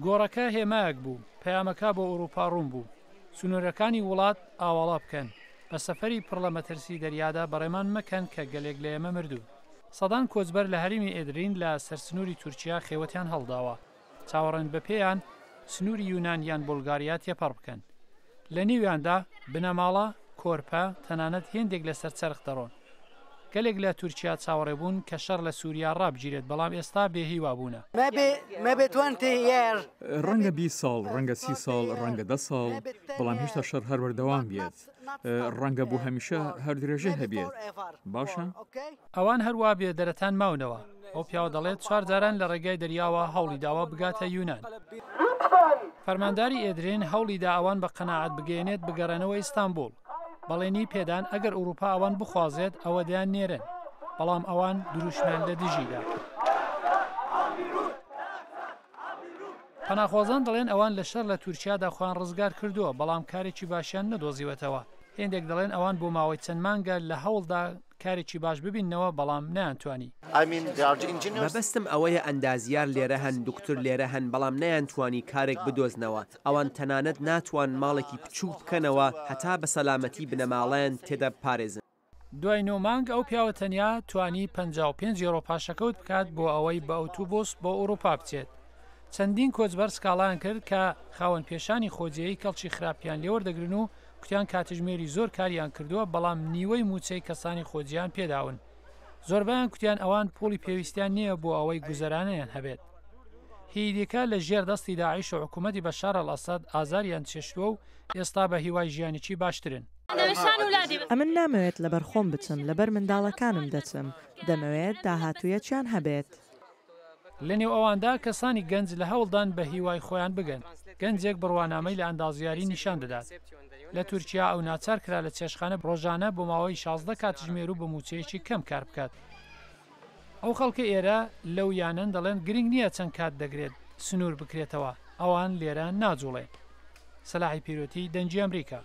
گۆڕەکە هێمایەک بوو پەیامەکە بۆ ئەوروپا ڕوون بوو سنوورەکانی وڵات ئاواڵا بکەن بە سەفەری پڕ لە مەترسی دەریادا بەڕێمان مەکەن کە گەلێک لە ئێمە مردوو سەدان کۆچبەر لە هەریمی ئێدرین لە سەرسنووری تورکیا خێوەتیان هەڵداوە چاوەڕێن بە پێیان سنووری یونانیان بولگاریا تێپەڕ بکەن لە نێویاندا بنەماڵە کۆرپە تەنانەت هێندێک لەسەر چەرخ دەڕۆن گەلێک لە تورکیا چاوەڕێبوون کە شەڕ لە سووریا ڕابگیرێت بەڵام ئێستا بێهیوا بوونە ڕەنگە 20 ساڵ ڕەنگە 30 ساڵ ڕەنگە 10 ساڵ بەڵام هێشتا شەڕ هەر بەردەوام بێت ڕەنگە بوو هەمیشە هەر درێژە هەبێت باشە ئەوان هەروە بێدەرەتان ماونەوە ئەو پیاوە دەڵێت 4 جاران لە ڕێگای دەریاوە هەوڵی داوە بگاتە یونان فەرمانداری ئێدرین هەوڵیدا ئەوان بە قەناعەت بگەێنێت بگەڕێنەوە ئیستانبول بەڵێنی پێدان ئەگەر ئەوروپا ئەوان بخوازێت ئەوە دەیان نێرن بەڵام ئەوان دروشمیان لە دژیدا پەناخوازان دەڵێن ئەوان لە شەڕ لە تورکیادا خوان ڕزگار کردووە بەڵام کارێکی باشیان نەدۆزیوەتەوە هێندێک دەڵێن ئەوان بۆ ماوەی چەند مانگە لە هەوڵدا کارێکی باش ببینەوە بەڵام نەیانتوانی مەبەستم ئەوەیە ئەندازیار لێرە هەن دوکتور لێرە هەن بەڵام نەیانتوانی کارێک بدۆزنەوە ئەوان تەنانەت ناتوان ماڵێکی بچوو بکەنەوە هەتا بە سەلامەتی بنەماڵەیان تێدا بپارێزن دوای 9 مانگ ئەو پیاوە تەنیا توانی 55 یۆرۆ پاشەکەوت بکات بۆ ئەوەی بە ئۆتۆبۆس بۆ ئەوروپا بچێت چەندین کۆچبەر سکاڵان کرد کە خاوەن پێشانی خۆجیەی کەڵکی خراپیان لێوەردەگرن و کوتیان کاتژمێری زۆر کاریان کردووە بەڵام نیوەی موچەی کەسانی خۆجییان پێداون زۆربیان کوتیان ئەوان پۆلی پێویستیان نییە بۆ ئەوەی گوزەرانەیان هەبێت هیدێکە لە ژێر دەستی داعیش و حکوومەتی بەشار ئەسەد ئازاریان چێشتووە و ئێستا بە هیوای ژیانیی باشترن ئەمن نامەوێت لەبەر خۆم بچم لەبەر منداڵەکانم دەچم دەمەوێت داهاتوویەکیان هەبێت لە نێو ئەواندا کەسانی گەنج لە هەوڵدان بە هیوای خۆیان بگەن گەنجێک بڕوانامەی لە ئەندازیاری نیشان دەدات لە تورکیا ئەو ناچار کرا لە چێشخانە ڕۆژانە بۆ ماوەی 16 کاتژمێر و بە موچەیەکی کەم کار بکات ئەو خەڵکە ئێرە لەو یانن دەڵێن گرنگ نییە چەند کات دەگرێت سنوور بکرێتەوە ئەوان لێرە ناجوڵێ سەلاحی پیرۆتی دەنجی ئەمریکا